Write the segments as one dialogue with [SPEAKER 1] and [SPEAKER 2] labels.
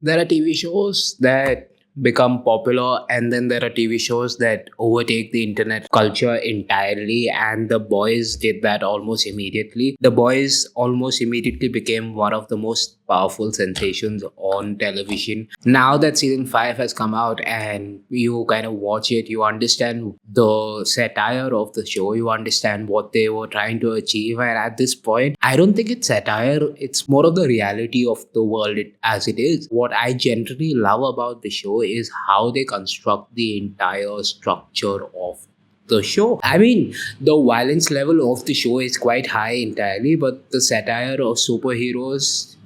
[SPEAKER 1] There are TV shows that become popular, and then there are TV shows that overtake the internet culture entirely. And The Boys did that almost immediately. The Boys almost immediately became one of the most powerful sensations on television. Now that season 5 has come out and you kind of watch it, you understand the satire of the show, you understand what they were trying to achieve. And at this point, I don't think it's satire, it's more of the reality of the world as it is. What I generally love about the show is how they construct the entire structure of the show. I mean, the violence level of the show is quite high entirely, but the satire of superheroes,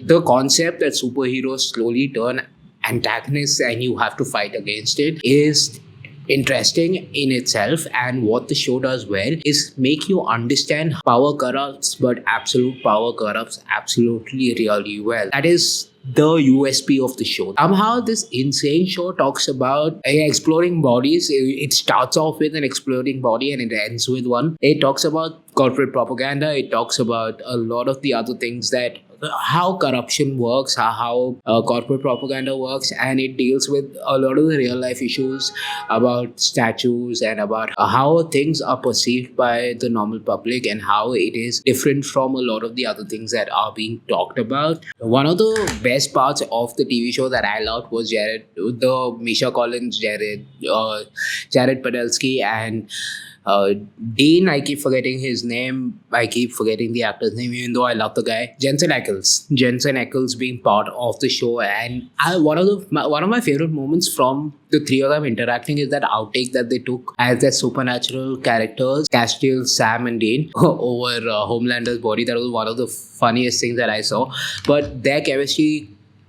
[SPEAKER 1] the concept that superheroes slowly turn antagonists and you have to fight against it, is interesting in itself. And what the show does well is make you understand power corrupts, but absolute power corrupts absolutely really well. That is the USP of the show. Somehow this insane show talks about exploring bodies. It starts off with an exploding body and it ends with one. It talks about corporate propaganda. It talks about a lot of the other things, that how corruption works, how corporate propaganda works, and it deals with a lot of the real life issues about statues and about how things are perceived by the normal public and how it is different from a lot of the other things that are being talked about. One of the best parts of the TV show that I loved was Misha Collins, Jared Padalecki, and Dean. I keep forgetting his name. I keep forgetting the actor's name, even though I love the guy. Jensen Ackles. Jensen Ackles being part of the show, and one of my favorite moments from the three of them interacting is that outtake that they took as their supernatural characters, Castiel, Sam, and Dean, over Homelander's body. That was one of the funniest things that I saw. But their chemistry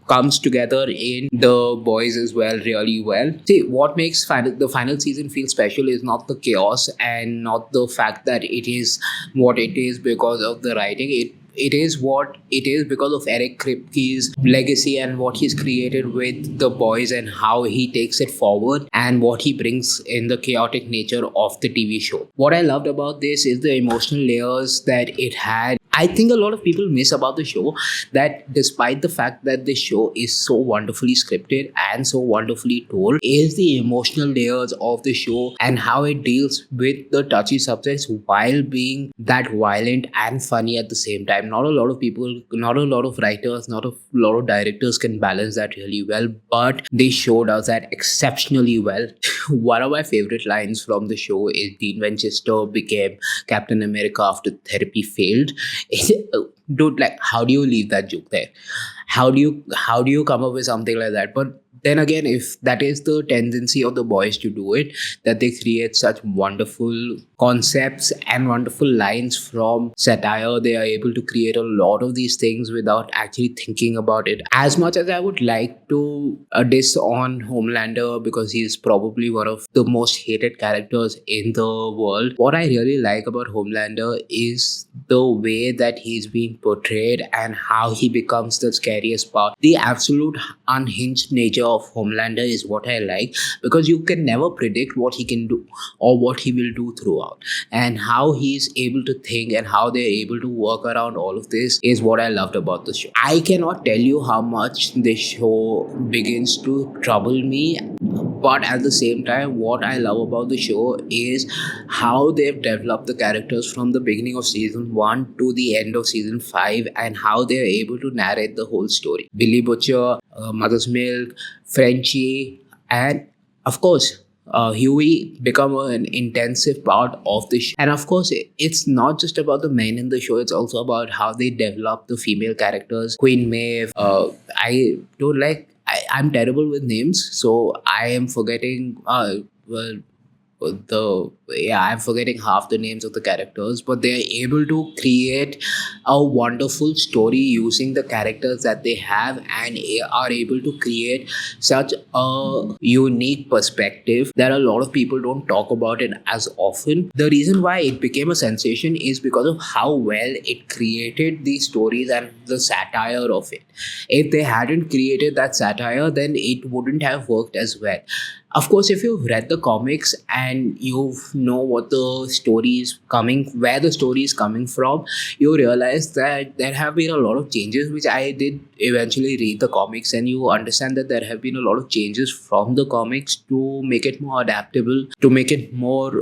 [SPEAKER 1] comes together in The Boys as well really well. See, what makes the final season feel special is not the chaos and not the fact that it is what it is because of the writing. It is what it is because of Eric Kripke's legacy and what he's created with The Boys and how he takes it forward and what he brings in the chaotic nature of the TV show. What I loved about this is the emotional layers that it had. I think a lot of people miss about the show that despite the fact that the show is so wonderfully scripted and so wonderfully told, is the emotional layers of the show and how it deals with the touchy subjects while being that violent and funny at the same time. Not a lot of people, not a lot of writers, not a lot of directors can balance that really well, but they showed us that exceptionally well. One of my favorite lines from the show is Dean Winchester became Captain America after therapy failed. Dude, like, how do you leave that joke there? How do you come up with something like that? But then again, if that is the tendency of The Boys to do it, that they create such wonderful concepts and wonderful lines from satire, they are able to create a lot of these things without actually thinking about it. As much as I would like to diss on Homelander because he's probably one of the most hated characters in the world, what I really like about Homelander is the way that he's being portrayed and how he becomes the scariest part. The absolute unhinged nature of Homelander is what I like, because you can never predict what he can do or what he will do throughout, and how he's able to think and how they're able to work around all of this is what I loved about the show. I cannot tell you how much this show begins to trouble me, but at the same time, what I love about the show is how they've developed the characters from the beginning of season 1 to the end of season 5 and how they're able to narrate the whole story. Billy Butcher, Mother's Milk, Frenchie, and of course, Huey become an intensive part of the show. And of course, it's not just about the men in the show, it's also about how they develop the female characters. Queen Maeve, I don't like, I'm terrible with names, so I am forgetting. Well, I'm forgetting half the names of the characters, but they are able to create a wonderful story using the characters that they have and are able to create such a unique perspective that a lot of people don't talk about it as often. The reason why it became a sensation is because of how well it created these stories and the satire of it. If they hadn't created that satire, then it wouldn't have worked as well. Of course, if you've read the comics and you know what the story is coming, where the story is coming from, you realize that there have been a lot of changes, which I did eventually read the comics, and you understand that there have been a lot of changes from the comics to make it more adaptable, to make it more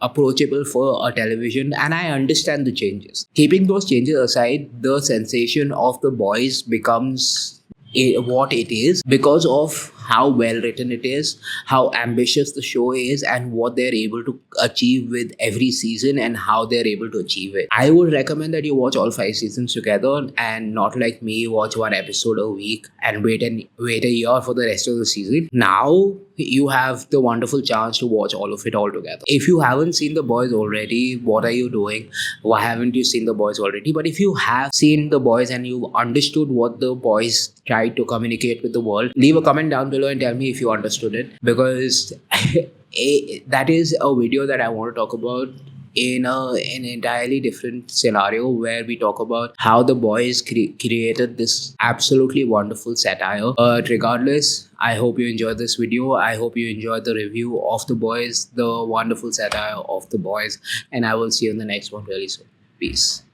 [SPEAKER 1] approachable for a television. And I understand the changes. Keeping those changes aside, the sensation of the boys becomes what it is because of how well written it is, how ambitious the show is, and what they're able to achieve with every season and how they're able to achieve it. I would recommend that you watch all 5 seasons together and not like me, watch one episode a week and wait a year for the rest of the season. Now you have the wonderful chance to watch all of it all together. If you haven't seen The Boys already, what are you doing? Why haven't you seen The Boys already? But if you have seen The Boys and you've understood what The Boys tried to communicate with the world, leave a comment down below and tell me if you understood it, because that is a video that I want to talk about in an entirely different scenario, where we talk about how the boys created this absolutely wonderful satire. But regardless, I hope you enjoyed this video. I hope you enjoyed the review of The Boys, the wonderful satire of The Boys, and I will see you in the next one really soon. Peace.